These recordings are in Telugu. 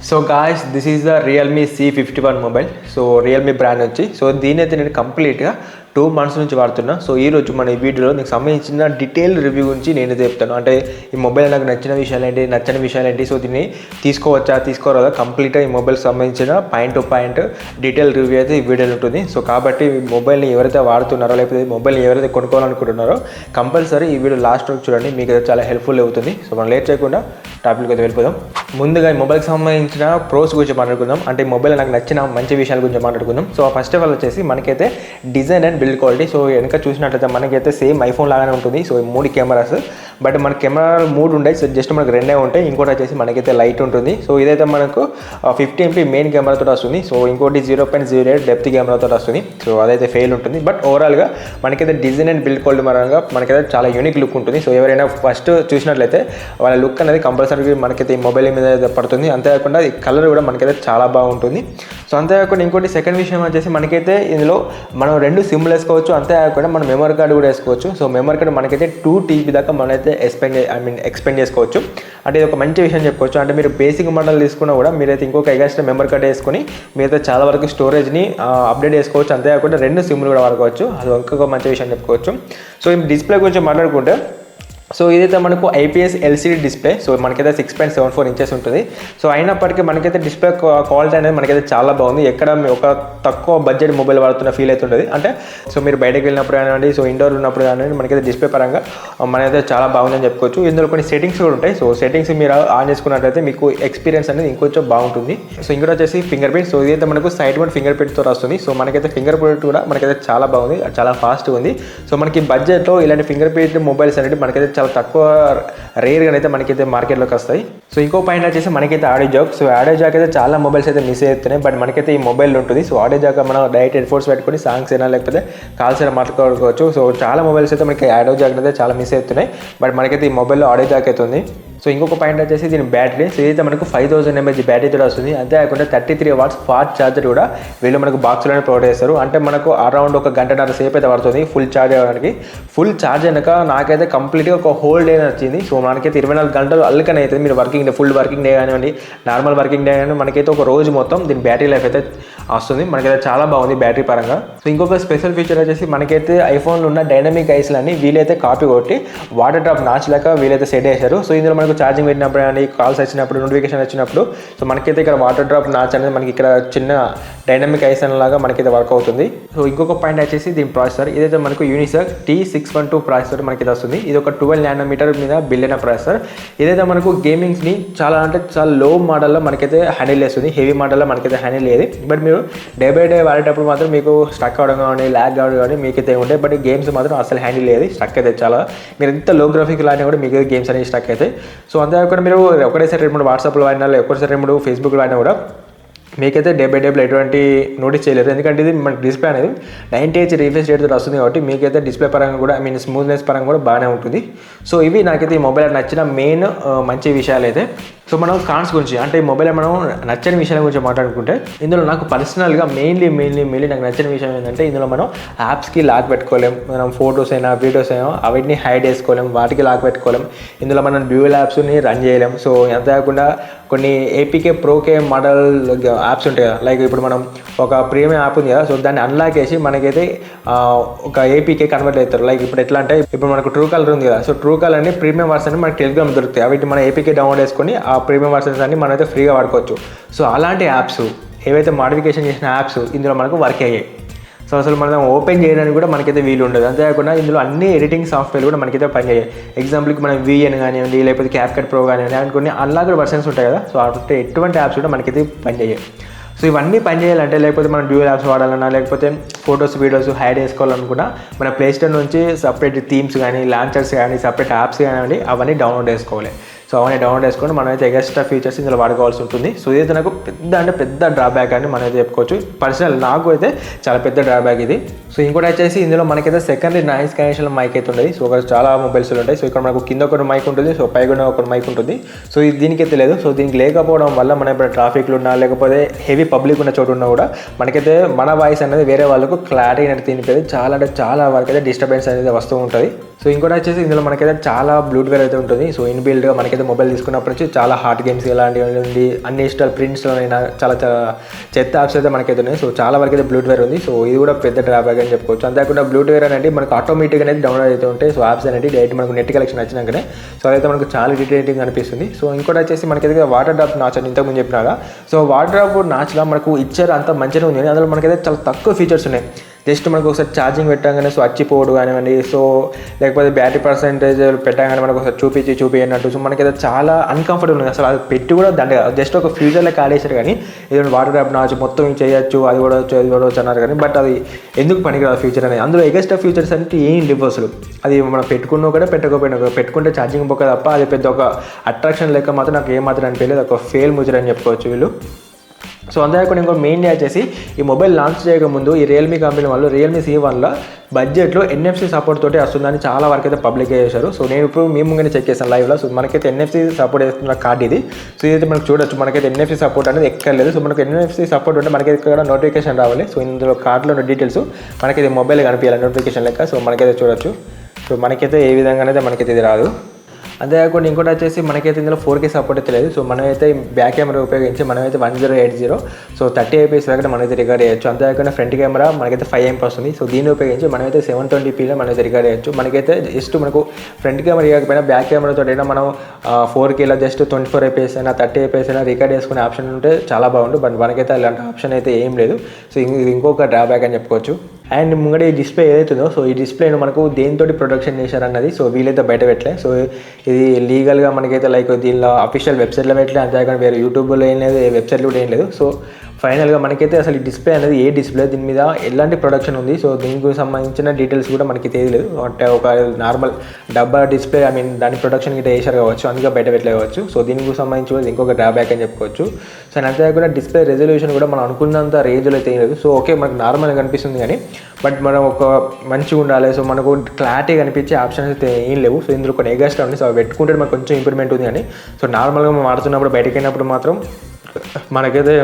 So guys this is the Realme C51 mobile. So Realme brand నుంచి. సో దీని అయితే నేను కంప్లీట్గా 2 months నుంచి వాడుతున్నా. సో ఈరోజు మన ఈ వీడియోలో నాకు సంబంధించిన డీటెయిల్ రివ్యూ గురించి నేను చెప్తాను. అంటే ఈ మొబైల్ నాకు నచ్చిన విషయాలు ఏంటి, నచ్చని విషయాలు ఏంటి, సో దీన్ని తీసుకోవచ్చా తీసుకోరాదా, కంప్లీట్గా ఈ మొబైల్కి సంబంధించిన point to point detail review అయితే ఈ వీడియోలో ఉంటుంది. సో కాబట్టి ఈ మొబైల్ని ఎవరైతే వాడుతున్నారో లేకపోతే మొబైల్ని ఎవరైతే కొనుక్కోవాలనుకుంటున్నారో కంపల్సరీ ఈ వీడియో లాస్ట్ వరకు చూడండి, మీకు అయితే చాలా హెల్ప్ఫుల్ అవుతుంది. సో మనం లేట్ చేయకుండా టాపిక్ అయితే వెళ్ళిపోదాం. ముందుగా ఈ మొబైల్కి సంబంధించిన ప్రోస్ గురించి మాట్లాడుకుందాం. అంటే ఈ మొబైల్ నాకు నచ్చిన మంచి విషయాల గురించి మాట్లాడుకుందాం. సో ఫస్ట్ ఆఫ్ ఆల్ వచ్చేసి మనకైతే design and build quality. So వెనక చూసినట్లయితే మనకైతే సేమ్ ఐఫోన్ లాగానే ఉంటుంది. సో 3 కెమెరాస్, బట్ మన కెమెరాలు 3 ఉంటాయి. సో జస్ట్ మనకు 2 ఉంటాయి. ఇంకోటి వచ్చేసి మనకైతే లైట్ ఉంటుంది. సో ఇదైతే మనకు 50 MP మెయిన్ కెమెరాతో వస్తుంది. సో ఇంకోటి 0.08 డెప్త్ కెమెరాతో వస్తుంది. సో అదైతే ఫెయిల్ ఉంటుంది. బట్ ఓవరాల్గా మనకైతే డిజైన్ అండ్ బిల్డ్ క్వాలిటీ పరంగా మనకైతే చాలా యూనిక్ లుక్ ఉంటుంది. సో ఎవరైనా ఫస్ట్ చూసినట్లయితే వాళ్ళ లుక్ అనేది కంపల్సరీ మనకైతే ఈ మొబైల్ మీద పడుతుంది. అంతేకాకుండా ఈ కలర్ కూడా మనకైతే చాలా బాగుంటుంది. సో అంతేకాకుండా ఇంకోటి సెకండ్ విషయం వచ్చేసి మనకైతే ఇందులో మనం 2 సిమ్లు వేసుకోవచ్చు. అంతేకాకుండా మనం మెమరీ కార్డు కూడా వేసుకోవచ్చు. సో మెమరీ కార్డు మనకైతే 2 TB దాకా మనమైతే ఎక్స్పెండ్ చేసుకోవచ్చు. అంటే ఇది ఒక మంచి విషయం చెప్పుకోవచ్చు. అంటే మీరు బేసిక్ మోడల్ తీసుకున్నా కూడా మీరైతే ఇంకొక ఎక్స్ట్రా మెమరీ కార్డు వేసుకొని మీరైతే చాలా వరకు స్టోరేజ్ని అప్డేట్ చేసుకోవచ్చు. అంతేకాకుండా 2 సిమ్లు కూడా వాడుకోవచ్చు. అది ఇంకొక మంచి విషయం చెప్పుకోవచ్చు. సో ఈ డిస్ప్లే గురించి మాట్లాడుకుంటే, సో ఇదైతే మనకు IPS LCD డిస్ప్లే. సో మనకైతే 6.74 inches ఉంటుంది. సో అయినప్పటికీ మనకైతే డిస్ప్లే క్వాలిటీ అనేది మనకైతే చాలా బాగుంది. ఎక్కడ ఒక తక్కువ బడ్జెట్ మొబైల్ వాడుతున్న ఫీల్ అవుతుంటుంది. అంటే సో మీరు బయటకు వెళ్ళినప్పుడు కానివ్వండి, సో ఇండోర్ ఉన్నప్పుడు కానివ్వండి, మనకైతే డిస్ప్లే పరంగా మనకైతే చాలా బాగుందని చెప్పుకోవచ్చు. ఇందులో కొన్ని సెట్టింగ్స్ కూడా ఉంటాయి. సో సెట్టింగ్స్ మీరు ఆన్ చేసుకున్నట్లయితే మీకు ఎక్స్పీరియన్స్ అనేది ఇంకొంచెం బాగుంటుంది. సో ఇంకోటి వచ్చేసి ఫింగర్ ప్రింట్. సో ఇదైతే మనకు సైడ్ మౌంట్ ఫింగర్ ప్రింట్తో వస్తుంది. సో మనకైతే ఫింగర్ ప్రింట్ కూడా మనకైతే చాలా బాగుంది, చాలా ఫాస్ట్గా ఉంది. సో మనకి బడ్జెట్లో ఇలాంటి ఫింగర్ ప్రింట్ మొబైల్స్ అనేది మనకైతే చాలా తక్కువ రేర్గా అయితే మనకైతే మార్కెట్లోకి వస్తాయి. సో ఇంకో పాయింట్ వచ్చేసి మనకైతే audio Jack. So audio Jack అయితే చాలా మొబైల్స్ అయితే మిస్ అవుతున్నాయి, బట్ మనకైతే ఈ మొబైల్ ఉంటుంది. సో ఆడియో జాక్ మనం డైరెక్ట్ హెడ్ఫోన్స్ పెట్టుకొని సాంగ్స్ అయినా లేకపోతే కాల్స్ అయినా మాట్లాడుకోవచ్చు. సో చాలా మొబైల్స్ అయితే మనకి ఆడియో జాక్ అయితే చాలా మిస్ అవుతున్నాయి, బట్ మనకైతే ఈ మొబైల్లో ఆడియో జాక్ అయితే ఉంది. సో ఇంకొక పాయింట్ వచ్చేసి దీని బ్యాటరీ. సో ఇదైతే మనకు 5000 mAh బ్యాటరీ కూడా వస్తుంది. అంతేకాకుండా 33 watts ఫాస్ట్ ఛార్జర్ కూడా వీళ్ళు మనకు బాక్స్లోనే ప్రొవైడ్ చేస్తారు. అంటే మనకు అరౌండ్ 1 గంటన్నర సేపు అయితే పడుతుంది ఫుల్ ఛార్జ్ అవ్వడానికి. ఫుల్ ఛార్జ్ అయినాక నాకైతే కంప్లీట్గా ఒక హోల్ డే వచ్చింది. సో మనకైతే 24 గంటలు అల్లకనే అవుతుంది. మీరు working day, full working day కానివ్వండి, నార్మల్ వర్కింగ్ డే కానివ్వండి, మనకైతే ఒక రోజు మొత్తం దీని బ్యాటరీ లైఫ్ అయితే వస్తుంది. మనకైతే చాలా బాగుంది బ్యాటరీ పరంగా. సో ఇంకొక స్పెషల్ ఫీచర్ వచ్చేసి మనకైతే ఐఫోన్లో ఉన్న డైనమిక్ ఐస్లన్నీ వీలైతే కాపీ కొట్టి వాటర్ డ్రాప్ నాచ్ లేక వీలైతే సెట్ చేశారు. సో ఇందులో మనకు ఛార్జింగ్ పెట్టినప్పుడు కానీ, కాల్స్ వచ్చినప్పుడు, నోటిఫికేషన్ వచ్చినప్పుడు, సో మనకైతే ఇక్కడ వాటర్ డ్రాప్ నాచ్ అనేది మనకి ఇక్కడ చిన్న డైనమిక్ ఐస్ లాగా మనకైతే వర్క్ అవుతుంది. సో ఇంకొక పాయింట్ వచ్చేసి దీని ప్రాసెసర్. ఇదైతే మనకు యూనిసాక్ T612 ప్రాసెసర్ మనకి వస్తుంది. ఇది ఒక 12 nanometer మీద బిల్డ్ అయిన ప్రాసెసర్. ఇదైతే మనకు గేమింగ్స్ని చాలా అంటే చాలా లో మోడల్లో మనకైతే హ్యాండిల్ చేస్తుంది. హెవీ మోడల్లో మనకైతే హ్యాండిల్ లేదు. బట్ మీరు డే బై డే వాడేటప్పుడు మాత్రం మీకు స్ట్రక్ అవ్వడం కానీ, ల్యాగ్ కావడం కానీ మీకైతే ఉంటాయి. బట్ గేమ్స్ మాత్రం అసలు హ్యాండిల్ లేదు, స్ట్రక్ అయితే చాలా. మీరు ఎంత లో గ్రాఫిక్ లానే కూడా మీకు గేమ్స్ అనేవి స్ట్రక్ అవుతాయి. సో అంతేకాకుండా మీరు ఒకటేసారి 2-3 వాట్సాప్లో వాడినా, ఒకటేసారి 2-3 ఫేస్బుక్లో వాడినా కూడా మీకైతే డే బై డేలో ఎటువంటి నోటీస్ చేయలేరు. ఎందుకంటే ఇది మన డిస్ప్లే అనేది 90Hz రిఫ్రెష్ రేట్తో వస్తుంది కాబట్టి మీకైతే డిస్ప్లే పరంగా కూడా స్మూత్నెస్ పరంగా కూడా బాగానే ఉంటుంది. సో ఇవి నాకైతే ఈ మొబైల్ నచ్చిన మెయిన్ మంచి విషయాలు అయితే. సో మనం కాన్స్ గురించి, అంటే ఈ మొబైల్ మనం నచ్చని విషయాల గురించి మాట్లాడుకుంటే, ఇందులో నాకు పర్సనల్గా మెయిన్లీ నాకు నచ్చిన విషయం ఏంటంటే ఇందులో మనం యాప్స్కి లాక్ పెట్టుకోలేం. మనం ఫొటోస్ అయినా వీడియోస్ అయినా అవిటిని హైడ్ చేసుకోలేం, వాటికి లాక్ పెట్టుకోలేం. ఇందులో మనం డ్యూయల్ యాప్స్ని రన్ చేయలేం. సో అంతేకాకుండా కొన్ని APK ప్రోకే మోడల్ యాప్స్ ఉంటాయి కదా, లైక్ ఇప్పుడు మనం ఒక ప్రీమియం యాప్ ఉంది కదా, సో దాన్ని అన్లాక్ చేసి మనకైతే ఒక APK కన్వర్ట్ అవుతారు. లైక్ ఇప్పుడు ఎట్లా అంటే, ఇప్పుడు మనకు ట్రూ కాలర్ ఉంది కదా, సో ట్రూ కాలర్ అని ప్రీమియం వర్షన్ మనకి టెలిగ్రామ్ దొరుకుతాయి. అవి మన APK డౌన్లోడ్ చేసుకొని ఆ ప్రీమియం వర్షన్స్ అన్ని మనమైతే ఫ్రీగా వాడుకోవచ్చు. సో అలాంటి యాప్స్ ఏవైతే మోడిఫికేషన్ చేసిన యాప్స్ ఇందులో మనకు వర్క్ అయ్యాయి. సో అసలు మనం ఓపెన్ చేయడానికి కూడా మనకైతే వీలు ఉండదు. అంతేకాకుండా ఇందులో అన్ని ఎడిటింగ్ సాఫ్ట్వేర్ కూడా మనకైతే పనిచేయాలి. ఎగ్జాంపుల్కి మనం VN కానివ్వండి, లేకపోతే CapCut Pro కానివ్వండి, అండ్ కొన్ని అన్లాక్డ్ వర్షన్స్ ఉంటాయి కదా, సో అటు ఎటువంటి యాప్స్ కూడా మనకైతే పనిచేయాలి. సో ఇవన్నీ పనిచేయాలంటే, లేకపోతే మనం డ్యూయల్ యాప్స్ వాడాలన్నా, లేకపోతే ఫొటోస్ వీడియోస్ హైడ్ చేసుకోవాలనుకున్నా, మన ప్లేస్టోర్ నుంచి సపరేట్ థీమ్స్ కానీ, లాంచర్స్ కానీ, సపరేట్ యాప్స్ కానివ్వండి, అవన్నీ డౌన్లోడ్ చేసుకోవాలి. సో అవన్నీ డౌన్లోడ్ చేసుకొని మనమైతే ఎక్స్ట్రా ఫీచర్స్ ఇందులో వాడుకోవాల్సి ఉంటుంది. సో ఇదైతే నాకు పెద్ద డ్రాబ్యాక్ అని మనం అయితే చెప్పుకోవచ్చు. పర్సనల్ నాకు అయితే చాలా పెద్ద డ్రాబ్యాక్ ఇది. సో ఇంకోటి వచ్చేసి ఇందులో మనకైతే సెకండరీ నాయిస్ క్యాన్సిలేషన్ మైక్ అయితే ఉంటుంది. సో చాలా మొబైల్స్లో ఉంటాయి. సో ఇక్కడ మనకు కింద ఒక మైక్ ఉంటుంది, సో పైన ఒక మైక్ ఉంటుంది. సో ఇది దీనికైతే లేదు. సో దీనికి లేకపోవడం వల్ల మనం ఇప్పుడు ట్రాఫిక్లో ఉన్నా, లేకపోతే హెవీ పబ్లిక్ ఉన్న చోటు ఉన్నా కూడా మనకైతే మన వాయిస్ అనేది వేరే వాళ్ళకు క్లారిటీ అనేది తినిపోయి చాలా వరకు అయితే డిస్టర్బెన్స్ అనేది వస్తూ ఉంటుంది. సో ఇంకోటి వచ్చేసి ఇందులో మనకైతే చాలా బ్లూటూత్ అయితే ఉంటుంది. సో ఇన్బిల్డ్గా మనకైతే మొబైల్ తీసుకున్నప్పటి నుంచి చాలా హాట్ గేమ్స్ ఇలాంటివి ఉండి అన్ని ఇష్టాలు ప్రింట్స్లో అయినా చాలా చెత్త యాప్స్ అయితే మనకైతే ఉన్నాయి. సో చాలా వరకు అయితే బ్లూటూత్ ఉంది. సో ఇది కూడా పెద్ద డ్రాబ్యాక్ అని చెప్పుకోవచ్చు. అంతేకాకుండా బ్లూటూత్ అనేది మనకు ఆటోమేటిక్గా అనేది డౌన్లోడ్ అయితే ఉంటాయి. సో యాప్స్ అనేది డైరెక్ట్ మనకు నెట్ కలెక్షన్ వచ్చినాకనే సో అదైతే మనకు చాలా ఇరిటేటింగ్ అనిపిస్తుంది. సో ఇంకోటి వచ్చేసి మనకైతే వాటర్ డ్రాప్ నాచ్ అని ఇంతకుముందు చెప్పినాగా. సో వాటర్ డ్రాప్ నాచ్లో మనకు ఇచ్చారు అంత మంచిగా ఉంది. అందులో మనకైతే చాలా తక్కువ ఫీచర్స్ ఉన్నాయి. జస్ట్ మనకు ఒకసారి ఛార్జింగ్ పెట్టగానే సో వచ్చిపోవడం కానివ్వండి, సో లేకపోతే బ్యాటరీ పర్సెంటేజ్ పెట్టగానే మనకు ఒకసారి చూపి అన్నట్టు. సో మనకైతే చాలా అన్కంఫర్టబుల్ ఉంది. అసలు అది పెట్టి కూడా దండగా జస్ట్ ఒక ఫ్యూచర్లో కాడేశారు కానీ ఇది వాటర్ డ్రాప్ నాచ్ మొత్తం చేయొచ్చు, అది కూడా వచ్చు అన్నారు కానీ బట్ అది ఎందుకు పనికిరాదు ఫ్యూచర్ అనేది. అందులో ఎగస్ట్రా ఫీచర్స్ అంటే ఏం లేవు అసలు. అది మనం పెట్టుకున్నా కూడా పెట్టుకోపోయినా పెట్టుకుంటే ఛార్జింగ్ పోక తప్ప అది పెద్ద ఒక అట్రాక్షన్ లెక్క మాత్రం నాకు ఏమాత్రం అనిపించలేదు. ఒక ఫెయిల్ ముజర్ అని చెప్పుకోవచ్చు వీళ్ళు. సో అంతేకాకుండా ఇంకో మెయిన్ వచ్చేసి ఈ మొబైల్ లాంచ్ చేయకముందు ఈ రియల్మీ కంపెనీ వాళ్ళు రియల్మీ C1లో బడ్జెట్లో NFC సపోర్ట్ తోటి వస్తుందని చాలా వరకు అయితే పబ్లిక్ చేశారు. సో నేను ఇప్పుడు మేము ముందుగానే చెక్ చేశాను లైవ్లో. సో మనకైతే NFC సపోర్ట్ చేస్తున్న కార్డ్ ఇది. సో ఇదైతే మనకు చూడొచ్చు, మనకైతే NFC సపోర్ట్ అనేది ఎక్కర్లేదు. సో మనకు NFC సపోర్ట్ ఉంటే మనకైతే ఇక్కడ నోటిఫికేషన్ రావాలి. సో ఇందులో కార్డులో ఉన్న డీటెయిల్స్ మనకైతే మొబైల్ కనిపించాలి నోటిఫికేషన్ లెక్క. సో మనకైతే చూడొచ్చు. సో మనకైతే ఏ విధంగానైతే మనకైతే ఇది రాదు. అంతేకాకుండా ఇంకోటి వచ్చేసి మనకైతే ఇందులో 4K సపోర్ట్ అయితే లేదు. సో మనమైతే బ్యాక్ కెమెరా ఉపయోగించి మనమైతే 1080 సో 30 IPS దగ్గర మనమైతే రికార్డ్ చేయొచ్చు. అంతేకాకుండా ఫ్రంట్ కెమెరా మనకైతే 5 MP వస్తుంది. సో దీన్ని ఉపయోగించి మనమైతే 720pలో మనమైతే రికార్డ్ చేయొచ్చు. మనకైతే జస్ట్ మనకు ఫ్రంట్ కెమెరా ఇవ్వకపోయినా బ్యాక్ కెమెరాతో అయినా మనం 4Kలో జస్ట్ 24 IPS అయినా 30 IPS అయినా రికార్డ్ చేసుకునే ఆప్షన్ ఉంటే చాలా బాగుంటుంది. బట్ మనకైతే అలాంటి ఆప్షన్ అయితే ఏం లేదు. సో ఇది ఇంకొక డ్రాబ్యాక్ అని చెప్పుకోవచ్చు. అండ్ ముంగడ ఈ డిస్ప్లే ఏదైతుందో సో ఈ డిస్ప్లేను మనకు దేనితోటి ప్రొడక్షన్ చేశారన్నది సో వీలైతే బయట పెట్టలే. సో ఇది లీగల్గా మనకైతే లైక్ దీనిలో అఫీషియల్ వెబ్సైట్లో పెట్టలే. అంతేకాకుండా వేరే యూట్యూబ్లో ఏం లేదు, వెబ్సైట్లో కూడా ఏం లేదు. సో ఫైనల్గా మనకైతే అసలు ఈ డిస్ప్లే అనేది ఏ డిస్ప్లే, దీని మీద ఎలాంటి ప్రొడక్షన్ ఉంది, సో దీనికి సంబంధించిన డీటెయిల్స్ కూడా మనకి తెలియలేదు. అంటే ఒక నార్మల్ డబ్బా డిస్ప్లే దాని ప్రొడక్షన్ గిట్ట వేసారు కావచ్చు, అందుకే బయట పెట్టలేవచ్చు. సో దీనికి సంబంధించి ఇంకొక డ్రాబ్యాక్ అని చెప్పుకోవచ్చు. సో అంతేకాకుండా డిస్ప్లే రెజల్యూషన్ కూడా మనం అనుకున్నంత రేంజ్లో అయితే లేదు. సో ఓకే మనకు నార్మల్గా కనిపిస్తుంది కానీ బట్ మనం ఒక మంచిగా ఉండాలి. సో మనకు క్లారిటీ కనిపించే ఆప్షన్స్ అయితే ఏం లేవు. సో ఇందులో కొన్ని ఎగస్ట్రా ఉంది. సో పెట్టుకుంటే మనకు కొంచెం ఇంప్రూవ్మెంట్ ఉంది కానీ సో నార్మల్గా మనం ఆడుతున్నప్పుడు బయటకు వెళ్ళినప్పుడు మాత్రం మనకైతే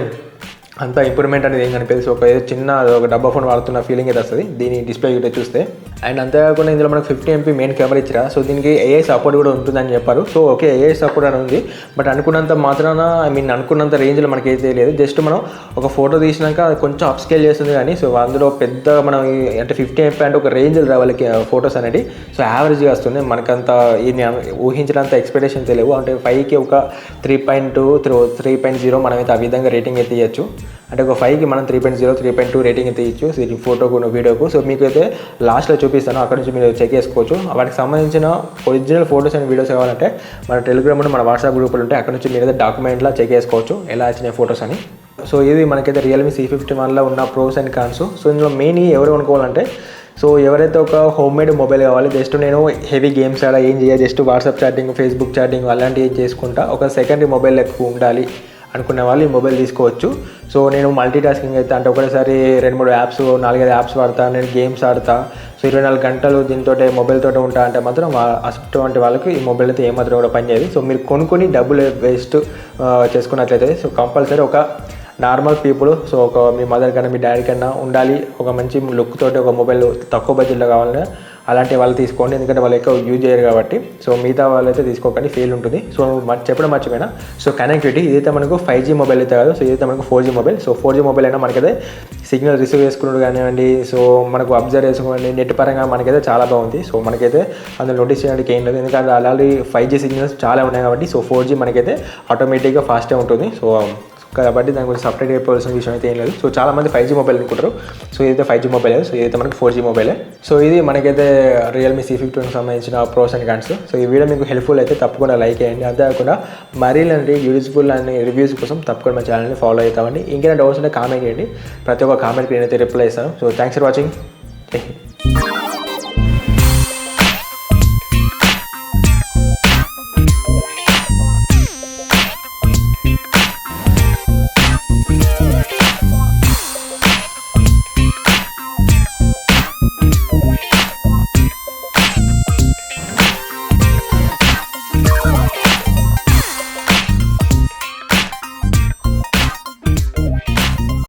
అంత ఇంప్రూవ్మెంట్ అనేది ఏం కనిపిస్తుంది. సో ఒక చిన్న ఒక డబ్బా ఫోన్ వాడుతున్న ఫీలింగ్ అయితే వస్తుంది దీని డిస్ప్లే గిట్ట చూస్తే. అండ్ అంతేకాకుండా ఇందులో మనకు 50 MP మెయిన్ కెమెరా ఇచ్చిరా. సో దీనికి AI సపోర్ట్ కూడా ఉంటుందని చెప్పారు. సో ఓకే AI సపోర్ట్ అని ఉంది. బట్ అనుకున్నంత మాత్రాన అనుకున్నంత రేంజ్లో మనకైతే లేదు. జస్ట్ మనం ఒక ఫోటో తీసినాక కొంచెం అప్ స్కేల్ చేస్తుంది కానీ సో అందులో పెద్ద మనం అంటే 50 MP అంటే ఒక రేంజ్లో రావాలి ఫొటోస్ అనేది. సో యావరేజ్గా వస్తుంది. మనకంత ఊహించినంత ఎక్స్పెక్టేషన్స్ లేవు. అంటే 5కి ఒక 3.2 3.0 మనమైతే ఆ విధంగా రేటింగ్ అయితే ఇవ్వచ్చు. అంటే ఒక 5కి మనం 3.0 3.2 రేటింగ్ అయితే ఇచ్చు ఈ ఫోటోకు వీడియోకు. సో మీకు అయితే లాస్ట్లో చూపిస్తాను, అక్కడ నుంచి మీరు చెక్ చేసుకోవచ్చు. వాటికి సంబంధించిన ఒరిజినల్ ఫోటోస్ అండ్ వీడియోస్ కావాలంటే మన టెలిగ్రామ్ మన వాట్సాప్ గ్రూపులు ఉంటాయి, అక్కడ నుంచి మీరు అయితే డాక్యుమెంట్లో చెక్ చేసుకోవచ్చు ఎలా వచ్చినాయి ఫోటోస్ అని. సో ఇది మనకైతే రియల్మీ C51లో ఉన్న ప్రోస్ అండ్ కాన్స్. సో ఇందులో మెయిన్ ఎవరు అనుకోవాలంటే సో ఎవరైతే ఒక హోమ్ మేడ్ మొబైల్ కావాలి, జస్ట్ నేను హెవీ గేమ్స్ ఆడ ఏం చేయాలి, just WhatsApp chatting Facebook chatting అలాంటివి ఏం చేసుకుంటా ఒక సెకండరీ మొబైల్ ఎక్కువ ఉండాలి అనుకునే వాళ్ళు ఈ మొబైల్ తీసుకోవచ్చు. సో నేను మల్టీ టాస్కింగ్ అయితే అంటే ఒకటేసారి 2-3 యాప్స్ 4-5 యాప్స్ వాడతా, నేను గేమ్స్ ఆడతా, సో 24 గంటలు దీంతో మొబైల్ తోటి ఉంటా అంటే మాత్రం అటువంటి వాళ్ళకి ఈ మొబైల్ అయితే ఏమాత్రం కూడా పనిచేయదు. సో మీరు కొనుక్కొని డబ్బులు వేస్ట్ చేసుకున్నట్లయితే సో కంపల్సరీ ఒక నార్మల్ పీపుల్, సో ఒక మీ మదర్ కన్నా మీ డాడీ కన్నా ఉండాలి ఒక మంచి లుక్ తోటి ఒక మొబైల్ తక్కువ బడ్జెట్లో కావాలని అలాంటి వాళ్ళు తీసుకోండి. ఎందుకంటే వాళ్ళు ఎక్కువ యూజ్ చేయరు కాబట్టి. సో మిగతా వాళ్ళు అయితే తీసుకోకండి, ఫెయిల్ ఉంటుంది. సో చెప్పడం మర్చిపోయినా సో కనెక్టివిటీ ఇదైతే మనకు 5G మొబైల్ అయితే కాదు. సో ఇదైతే మనకు 4G mobile. So 4G mobile అయినా మనకైతే సిగ్నల్ రిసీవ్ చేసుకున్నాడు కానివ్వండి, సో మనకు అబ్జర్వ్ చేసుకోండి, నెట్ పరంగా మనకైతే చాలా బాగుంది. సో మనకైతే అందులో నోటీస్ చేయడానికి ఏం లేదు, ఎందుకంటే ఆల్రెడీ 5G సిగ్నల్స్ చాలా ఉన్నాయి కాబట్టి. సో 4G మనకైతే ఆటోమేటిక్గా ఫాస్ట్గా ఉంటుంది. సో కాబట్టి దాని గురించి సపరేట్ అయిపోవాల్సిన విషయం అయితే ఏం లేదు. సో చాలామంది 5G మొబైల్ అనుకుంటారు. సో ఇదైతే 5G మొబైల్, సో ఇదైతే మనకి 4G మొబైలే. సో ఇది మనకైతే రియల్మీ C51కి సంబంధించిన ప్రోస్ అండ్ కాన్స్. సో ఈ వీడియో మీకు హెల్ప్ఫుల్ అయితే తప్పకుండా లైక్ చేయండి. అంతేకాకుండా మరిలాంటి యూజ్ఫుల్ అనే రివ్యూస్ కోసం తప్పకుండా మా ఛానల్ని ఫాలో అవుతామండి. ఇంకేమైనా డౌట్స్ ఉంటే కామెంట్ చేయండి, ప్రతి ఒక్క కామెంట్కి నేనైతే రిప్లై ఇస్తాను. So thanks for watching.